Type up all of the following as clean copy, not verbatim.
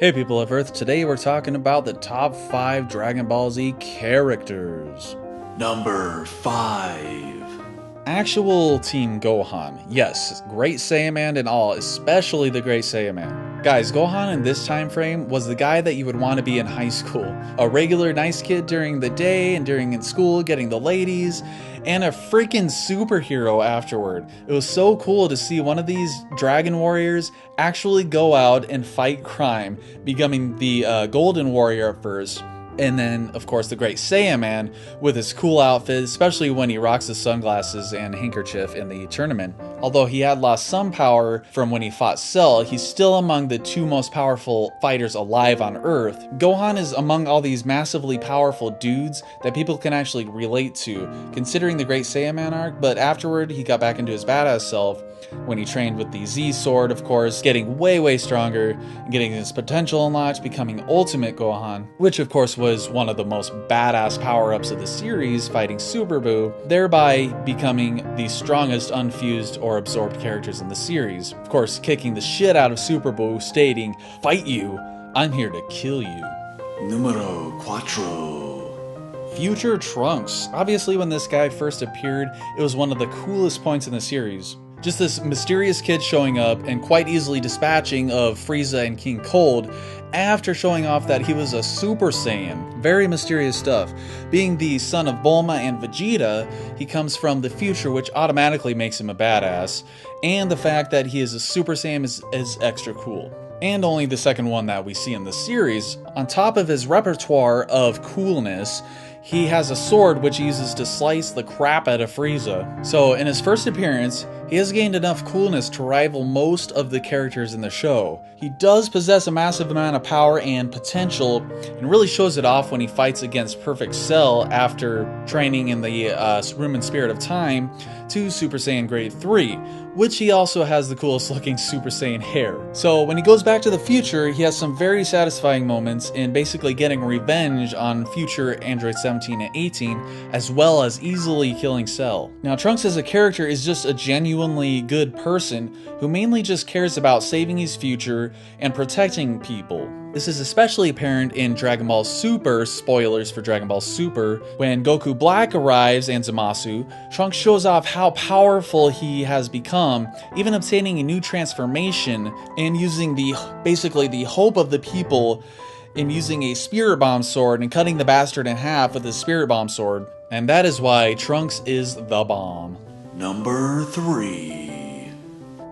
Hey people of Earth, today we're talking about the top 5 Dragon Ball Z characters. Number 5. Actual Team Gohan. Yes, Great Saiyaman and all, especially the Great Saiyaman. Guys, Gohan in this time frame was the guy that you would want to be in high school. A regular nice kid during the day and during in school, getting the ladies, and a freaking superhero afterward. It was so cool to see one of these Dragon Warriors actually go out and fight crime, becoming the Golden Warrior at first. And then, of course, the Great Saiyaman with his cool outfit, especially when he rocks his sunglasses and handkerchief in the tournament. Although he had lost some power from when he fought Cell, he's still among the 2 most powerful fighters alive on Earth. Gohan is among all these massively powerful dudes that people can actually relate to, considering the Great Saiyaman arc, but afterward he got back into his badass self when he trained with the Z Sword, of course, getting way stronger, getting his potential unlocked, becoming Ultimate Gohan, which of course was one of the most badass power-ups of the series, fighting Super Buu, thereby becoming the strongest unfused or absorbed characters in the series. Of course, kicking the shit out of Super Buu, stating, "Fight you, I'm here to kill you." Numero 4. Future Trunks. Obviously, when this guy first appeared, it was one of the coolest points in the series. Just this mysterious kid showing up and quite easily dispatching of Frieza and King Cold after showing off that he was a Super Saiyan. Very mysterious stuff. Being the son of Bulma and Vegeta, he comes from the future, which automatically makes him a badass. And the fact that he is a Super Saiyan is extra cool. And only the second one that we see in the series. On top of his repertoire of coolness, he has a sword which he uses to slice the crap out of Frieza. So in his first appearance, he has gained enough coolness to rival most of the characters in the show. He does possess a massive amount of power and potential, and really shows it off when he fights against Perfect Cell after training in the Room and Spirit of Time to Super Saiyan Grade 3, which he also has the coolest looking Super Saiyan hair. So when he goes back to the future, he has some very satisfying moments in basically getting revenge on future Android 17 and 18, as well as easily killing Cell. Now Trunks as a character is just a genuinely good person who mainly just cares about saving his future and protecting people. This is especially apparent in Dragon Ball Super, spoilers for Dragon Ball Super. When Goku Black arrives and Zamasu, Trunks shows off how powerful he has become, even obtaining a new transformation and using basically the hope of the people in using a Spirit Bomb sword and cutting the bastard in half with his Spirit Bomb sword. And that is why Trunks is the bomb. Number 3.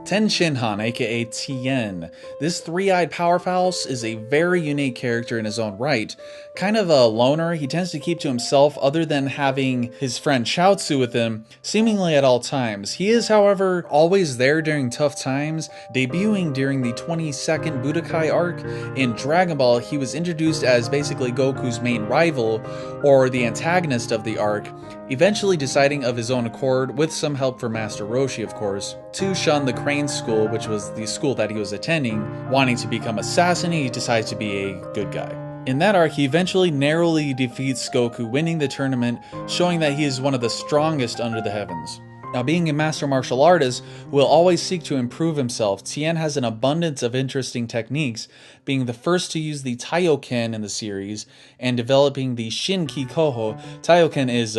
Ten Shinhan, aka Tien. This three-eyed powerhouse is a very unique character in his own right. Kind of a loner, he tends to keep to himself other than having his friend Chaozu with him, seemingly at all times. He is, however, always there during tough times, debuting during the 22nd Budokai arc. In Dragon Ball, he was introduced as basically Goku's main rival, or the antagonist of the arc, eventually deciding of his own accord, with some help from Master Roshi of course, to shun the Crane School, which was the school that he was attending. Wanting to become assassin, he decides to be a good guy. In that arc, he eventually narrowly defeats Goku, winning the tournament, showing that he is one of the strongest under the heavens. Now, being a master martial artist who will always seek to improve himself, Tien has an abundance of interesting techniques, being the first to use the Taioken in the series, and developing the Shinki Koho. Taioken is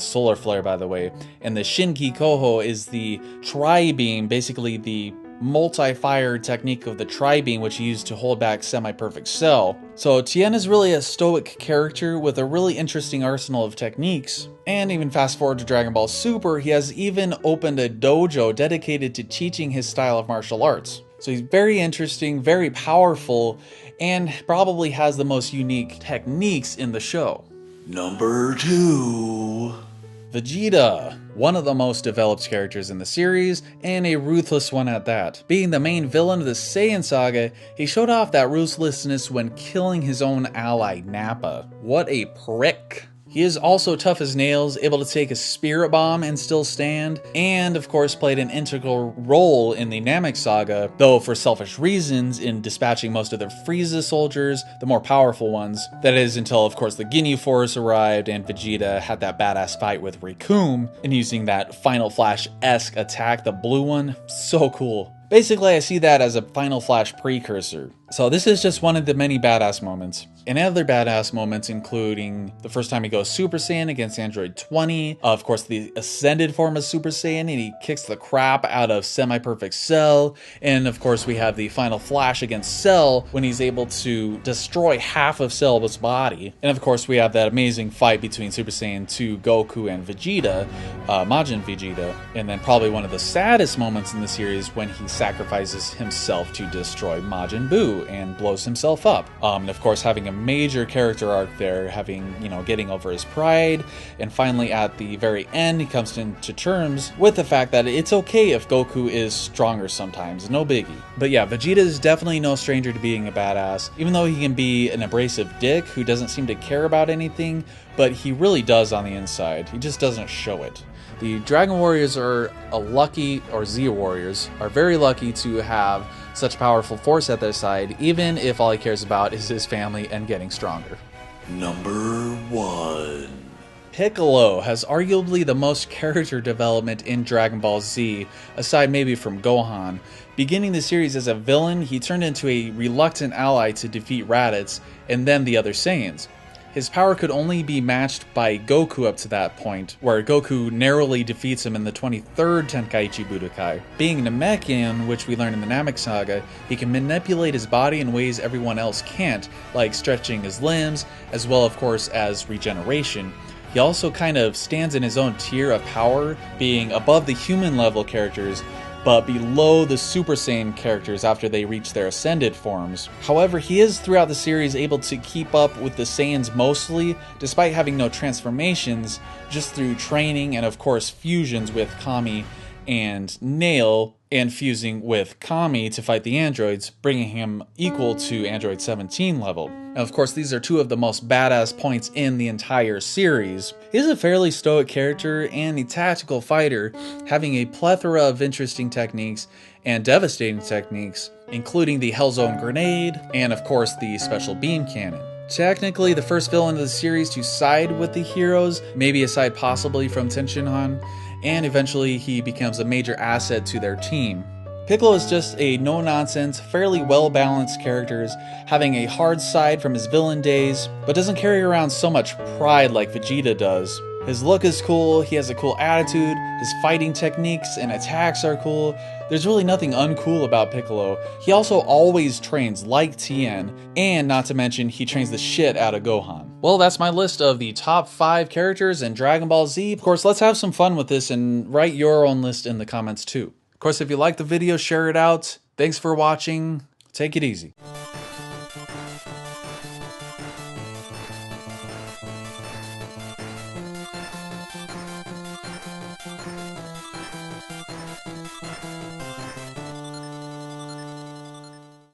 solar flare, by the way, and the Shinki Koho is the Tri-Beam, basically the multi-fire technique of the Tri-Beam, which he used to hold back Semi-Perfect Cell. So Tien is really a stoic character with a really interesting arsenal of techniques. And even fast forward to Dragon Ball Super, he has even opened a dojo dedicated to teaching his style of martial arts. So he's very interesting, very powerful, and probably has the most unique techniques in the show. Number 2. Vegeta, one of the most developed characters in the series, and a ruthless one at that. Being the main villain of the Saiyan saga, he showed off that ruthlessness when killing his own ally, Nappa. What a prick. He is also tough as nails, able to take a Spirit Bomb and still stand, and of course played an integral role in the Namek Saga, though for selfish reasons in dispatching most of the Frieza soldiers, the more powerful ones. That is until of course the Ginyu Force arrived and Vegeta had that badass fight with Recoome, and using that Final Flash-esque attack, the blue one, so cool. Basically, I see that as a Final Flash precursor. So this is just one of the many badass moments. And other badass moments including the first time he goes Super Saiyan against Android 20, of course the ascended form of Super Saiyan, and he kicks the crap out of Semi-Perfect Cell, and of course we have the final flash against Cell when he's able to destroy half of Cell's body. And of course we have that amazing fight between Super Saiyan 2 Goku and Vegeta, Majin Vegeta, and then probably one of the saddest moments in the series when he sacrifices himself to destroy Majin Buu and blows himself up. And of course having a major character arc there, having, getting over his pride, and finally at the very end he comes into terms with the fact that it's okay if Goku is stronger sometimes, no biggie. But yeah, Vegeta is definitely no stranger to being a badass, even though he can be an abrasive dick who doesn't seem to care about anything, but he really does on the inside. He just doesn't show it. The Dragon Warriors or Z Warriors are very lucky to have such powerful force at their side, even if all he cares about is his family and getting stronger. Number 1. Piccolo has arguably the most character development in Dragon Ball Z, aside maybe from Gohan. Beginning the series as a villain, he turned into a reluctant ally to defeat Raditz and then the other Saiyans. His power could only be matched by Goku up to that point, where Goku narrowly defeats him in the 23rd Tenkaichi Budokai. Being Namekian, which we learn in the Namek Saga, he can manipulate his body in ways everyone else can't, like stretching his limbs, as well of course as regeneration. He also kind of stands in his own tier of power, being above the human level characters, but below the Super Saiyan characters after they reach their ascended forms. However, he is throughout the series able to keep up with the Saiyans mostly, despite having no transformations, just through training and of course fusions with Kami and Nail, and fusing with Kami to fight the androids, bringing him equal to Android 17 level. Now, of course, these are two of the most badass points in the entire series. He's a fairly stoic character and a tactical fighter, having a plethora of interesting techniques and devastating techniques, including the Hellzone Grenade and, of course, the Special Beam Cannon. Technically, the first villain of the series to side with the heroes, maybe aside possibly from Tenshinhan, and eventually he becomes a major asset to their team. Piccolo is just a no-nonsense, fairly well-balanced character, having a hard side from his villain days, but doesn't carry around so much pride like Vegeta does. His look is cool, he has a cool attitude, his fighting techniques and attacks are cool. There's really nothing uncool about Piccolo. He also always trains like Tien, and not to mention he trains the shit out of Gohan. Well, that's my list of the top 5 characters in Dragon Ball Z. Of course, let's have some fun with this and write your own list in the comments too. Of course, if you like the video, share it out. Thanks for watching. Take it easy.